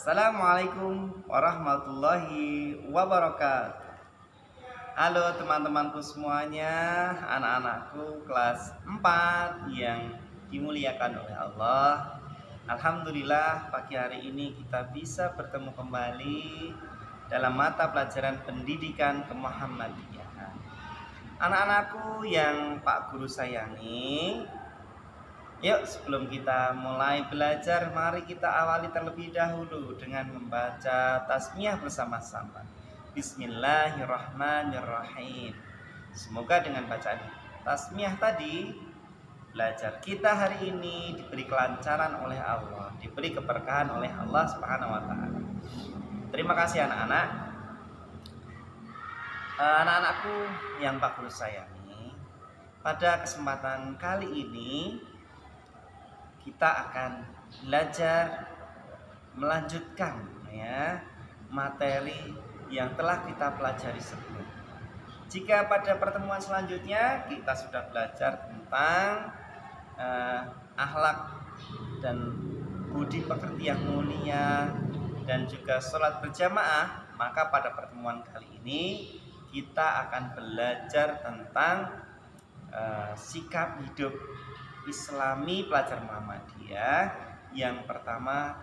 Assalamualaikum warahmatullahi wabarakatuh. Halo teman-temanku semuanya, anak-anakku kelas 4 yang dimuliakan oleh Allah. Alhamdulillah pagi hari ini kita bisa bertemu kembali dalam mata pelajaran pendidikan kemuhammadiyahan. Anak-anakku yang Pak Guru sayangi, yuk sebelum kita mulai belajar, mari kita awali terlebih dahulu dengan membaca tasmiyah bersama-sama. Bismillahirrahmanirrahim. Semoga dengan bacaan tasmiyah tadi, belajar kita hari ini diberi kelancaran oleh Allah, diberi keberkahan oleh Allah Subhanahu wa taala. Terima kasih anak-anak. Anak-anakku yang Pak Guru sayangi, pada kesempatan kali ini kita akan belajar melanjutkan materi yang telah kita pelajari sebelumnya. Jika pada pertemuan selanjutnya kita sudah belajar tentang akhlak dan budi pekerti yang mulia dan juga sholat berjamaah, maka pada pertemuan kali ini kita akan belajar tentang sikap hidup Islami pelajar Muhammadiyah. Yang pertama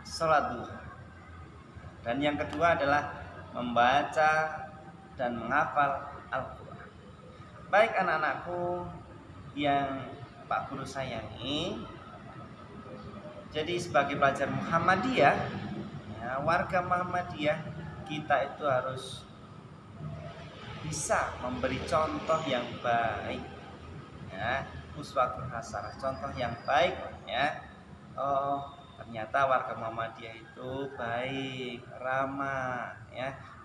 sholat duha, dan yang kedua adalah membaca dan menghafal Al-Quran. Baik anak-anakku yang Pak Guru sayangi, jadi sebagai pelajar Muhammadiyah, warga Muhammadiyah, kita itu harus bisa memberi contoh yang baik, uswatun hasanah, contoh yang baik, Oh, ternyata warga Muhammadiyah itu baik, ramah,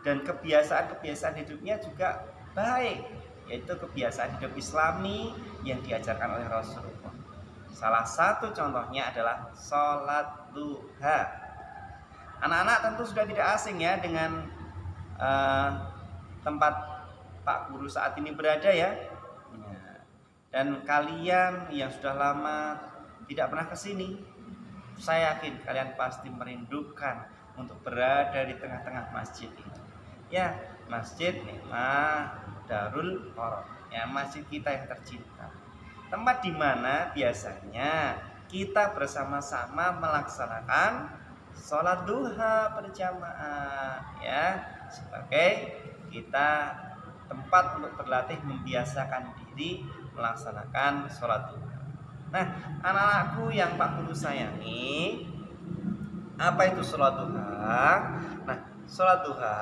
dan kebiasaan-kebiasaan hidupnya juga baik, yaitu kebiasaan hidup Islami yang diajarkan oleh Rasulullah. Salah satu contohnya adalah sholat duha. Anak-anak tentu sudah tidak asing dengan tempat Pak Guru saat ini berada ya. Dan kalian yang sudah lama tidak pernah ke sini, saya yakin kalian pasti merindukan untuk berada di tengah-tengah masjid ini. Ya, Masjid Nikmah Darul Qoror, masjid kita yang tercinta. Tempat di mana biasanya kita bersama-sama melaksanakan sholat duha berjamaah, sebagai kita tempat untuk berlatih membiasakan diri melaksanakan sholat duha. Nah, anak-anakku yang Pak Guru sayangi, apa itu sholat duha? Nah, sholat duha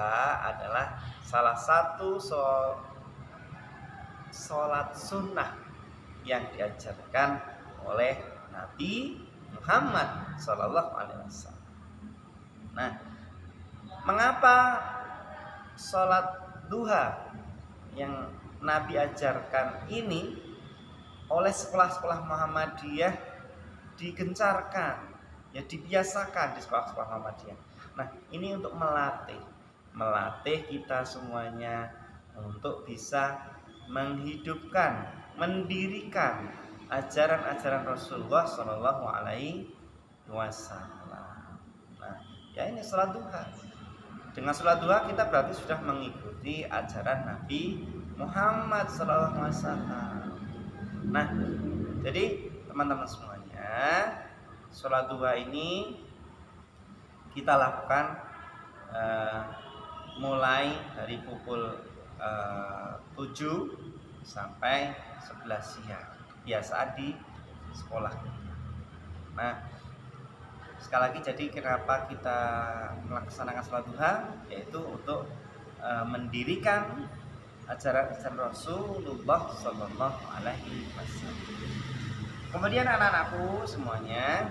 adalah salah satu sholat sunnah yang diajarkan oleh Nabi Muhammad SAW. Nah, mengapa sholat duha yang Nabi ajarkan ini oleh sekolah-sekolah Muhammadiyah digencarkan, dibiasakan di sekolah-sekolah Muhammadiyah. Nah, ini untuk melatih kita semuanya untuk bisa menghidupkan, mendirikan ajaran-ajaran Rasulullah Shallallahu Alaihi Wasallam. Nah, ini sholat duha. Dengan sholat duha kita berarti sudah mengikuti ajaran Nabi Muhammad Shallallahu Alaihi Wasallam. Nah, jadi teman-teman semuanya, sholat duha ini kita lakukan mulai dari pukul 7 sampai 11 siang, biasa di sekolah. Nah, sekali lagi, jadi kenapa kita melaksanakan sholat duha, yaitu untuk mendirikan ajaran-ajaran Rasulullah Sallallahu Alaihi Wasallam. Kemudian anak-anakku semuanya,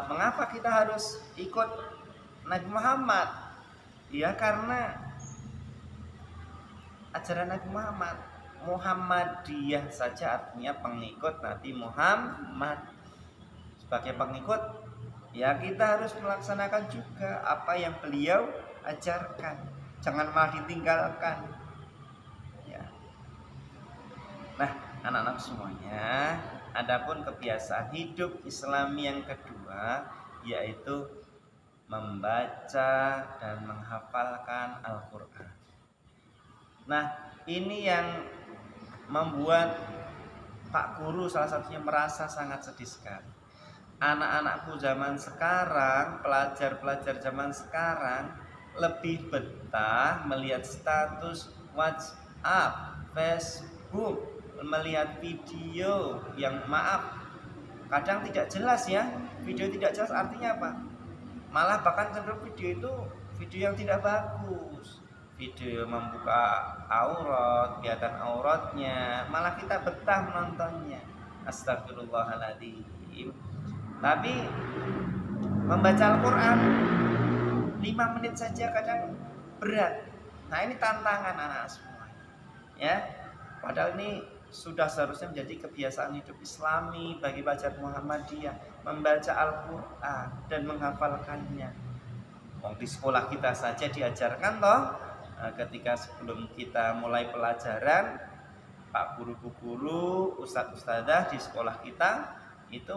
mengapa kita harus ikut Nabi Muhammad? Ya, karena ajaran Nabi Muhammad, Muhammadiyah saja artinya pengikut Nabi Muhammad. Sebagai pengikut, kita harus melaksanakan juga apa yang beliau ajarkan. Jangan malah ditinggalkan. Nah, anak-anak semuanya, adapun kebiasaan hidup Islami yang kedua, yaitu membaca dan menghafalkan Al-Quran. Nah, ini yang membuat Pak Guru salah satunya merasa sangat sedih sekali. Anak-anakku zaman sekarang, pelajar-pelajar zaman sekarang lebih betah melihat status WhatsApp, Facebook, melihat video yang kadang tidak jelas ya. Video tidak jelas artinya apa? Malah bahkan cenderung video itu video yang tidak bagus, video membuka aurat, kelihatan auratnya, malah kita betah menontonnya. Astagfirullahaladzim. Tapi membaca Al-Quran 5 menit saja kadang berat. Nah, ini tantangan anak semua ya. Padahal ini sudah seharusnya menjadi kebiasaan hidup Islami bagi pelajar Muhammadiyah, membaca Al-Quran dan menghafalkannya. Di sekolah kita saja diajarkan toh, ketika sebelum kita mulai pelajaran, Pak guru-guru, ustadz-ustadzah di sekolah kita itu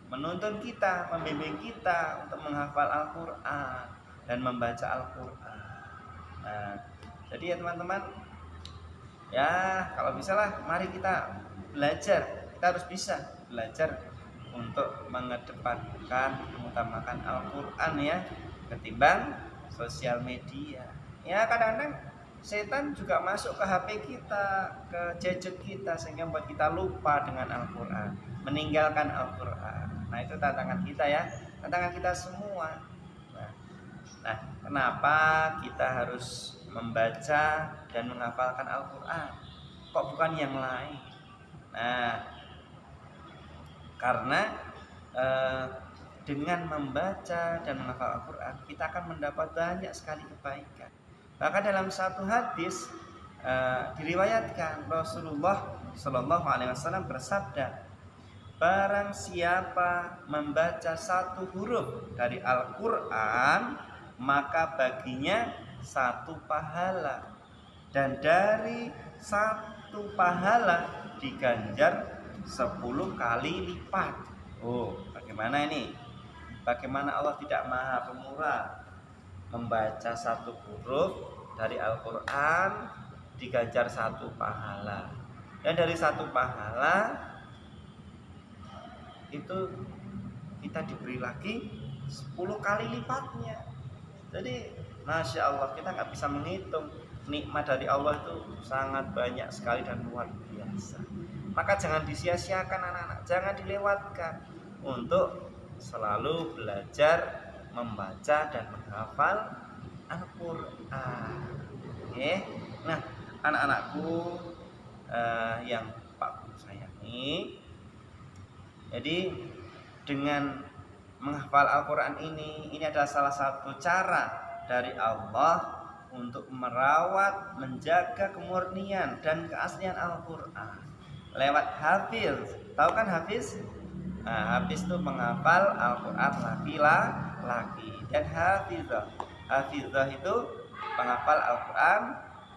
menuntun kita, membimbing kita untuk menghafal Al-Quran dan membaca Al-Quran. Nah, jadi ya teman-teman, ya kalau bisa lah, mari kita belajar. Kita harus bisa belajar untuk mengedepankan, mengutamakan Al-Quran ya, ketimbang sosial media. Ya kadang-kadang setan juga masuk ke HP kita, ke gadget kita, sehingga membuat kita lupa dengan Al-Quran, meninggalkan Al-Quran. Nah, itu tantangan kita ya, tantangan kita semua. Nah, kenapa kita harus membaca dan menghafalkan Al-Quran? Kok bukan yang lain? Nah, karena dengan membaca dan menghafal Al-Quran, kita akan mendapat banyak sekali kebaikan. Bahkan dalam satu hadis diriwayatkan Rasulullah Shallallahu Alaihi Wasallam bersabda, barang siapa membaca satu huruf dari Al-Quran, maka baginya satu pahala, dan dari satu pahala diganjar 10 kali lipat. Bagaimana ini? Bagaimana Allah tidak maha pemurah? Membaca satu huruf dari Al-Quran diganjar satu pahala, dan dari satu pahala itu kita diberi lagi 10 kali lipatnya. Jadi Masya Allah, kita nggak bisa menghitung. Nikmat dari Allah itu sangat banyak sekali dan luar biasa. Maka jangan disia-siakan anak-anak, jangan dilewatkan untuk selalu belajar membaca dan menghafal Al-Quran. Nah, anak-anakku yang Pak Guru sayangi, jadi dengan menghafal Al-Quran ini adalah salah satu cara dari Allah untuk merawat, menjaga kemurnian dan keaslian Al-Quran lewat hafiz. Tahu kan hafiz? Nah, hafiz itu menghafal Al-Quran laki-laki, dan hafizah itu penghafal Al-Quran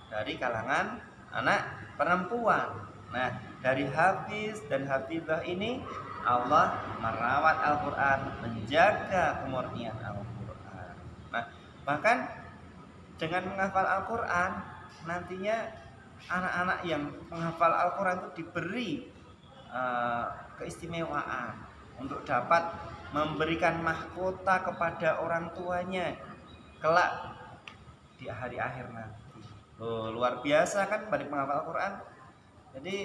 dari kalangan anak perempuan. Nah, dari hafiz dan hafizah ini Allah merawat Al-Quran, menjaga kemurnian Al-Quran. Nah, bahkan dengan menghafal Al-Quran, nantinya anak-anak yang menghafal Al-Quran itu diberi keistimewaan untuk dapat memberikan mahkota kepada orang tuanya kelak di hari akhir nanti. Luar biasa kan balik menghafal Al-Quran. Jadi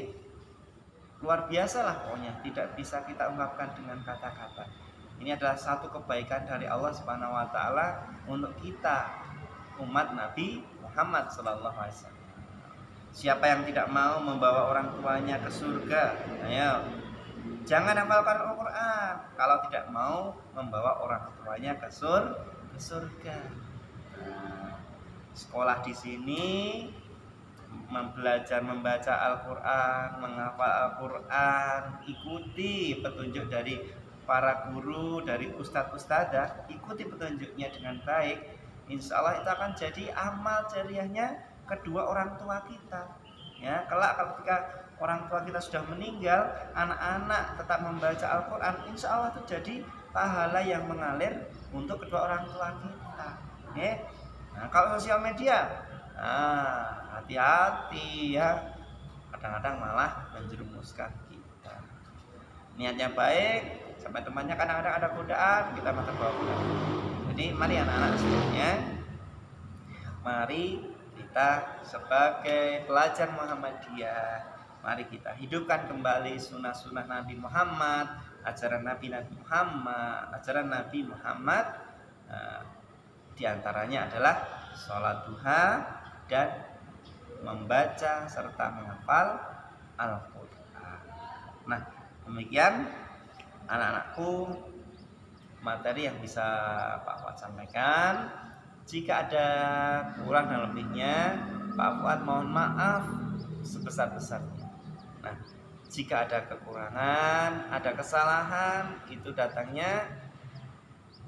luar biasa lah pokoknya, tidak bisa kita ungkapkan dengan kata-kata. Ini adalah satu kebaikan dari Allah Subhanahu wa taala untuk kita, umat Nabi Muhammad sallallahu alaihi wasallam. Siapa yang tidak mau membawa orang tuanya ke surga? Ayo, jangan hafalkan Al-Quran kalau tidak mau membawa orang tuanya ke surga. Sekolah di sini, belajar membaca Al-Quran, menghafal Al-Quran, ikuti petunjuk dari para guru, dari ustadz-ustadzah, ikuti petunjuknya dengan baik. Insya Allah itu akan jadi amal jariahnya kedua orang tua kita. Ya, kelak ketika orang tua kita sudah meninggal, anak-anak tetap membaca Al-Quran, insya Allah itu jadi pahala yang mengalir untuk kedua orang tua kita. Nah, kalau sosial media, hati-hati ya, kadang-kadang malah menjerumuskan kita. Niatnya baik, sampai temannya kadang-kadang ada godaan, kita malah terbawa godaan. Jadi mari anak-anak semuanya, mari kita sebagai pelajar Muhammadiyah, mari kita hidupkan kembali sunnah-sunnah Nabi Muhammad, ajaran Nabi Muhammad. Di antaranya adalah sholat duha dan membaca serta menghafal Al-Quran. Nah, demikian anak-anakku materi yang bisa Pak Fuad sampaikan. Jika ada kurang dan lebihnya, Pak Fuad mohon maaf sebesar-besarnya. Nah, jika ada kekurangan, ada kesalahan, itu datangnya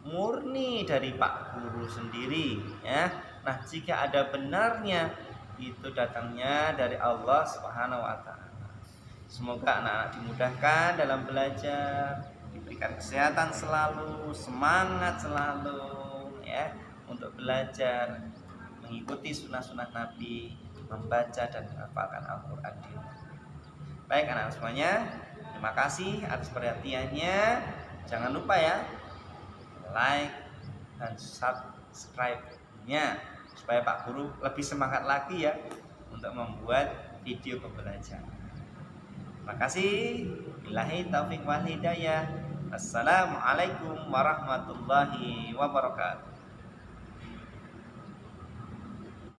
murni dari Pak Guru sendiri ya. Nah, jika ada benarnya, itu datangnya dari Allah Subhanahu wa taala. Semoga anak-anak dimudahkan dalam belajar, diberikan kesehatan selalu, semangat selalu ya untuk belajar, mengikuti sunnah-sunnah Nabi, membaca dan menghafalkan Al-Quran di rumah. Baik anak-anak semuanya, terima kasih atas perhatiannya. Jangan lupa ya, like dan subscribe-nya supaya Pak Guru lebih semangat lagi ya untuk membuat video pembelajaran. Terima kasih. Billahi taufiq wal hidayah. Assalamualaikum warahmatullahi wabarakatuh.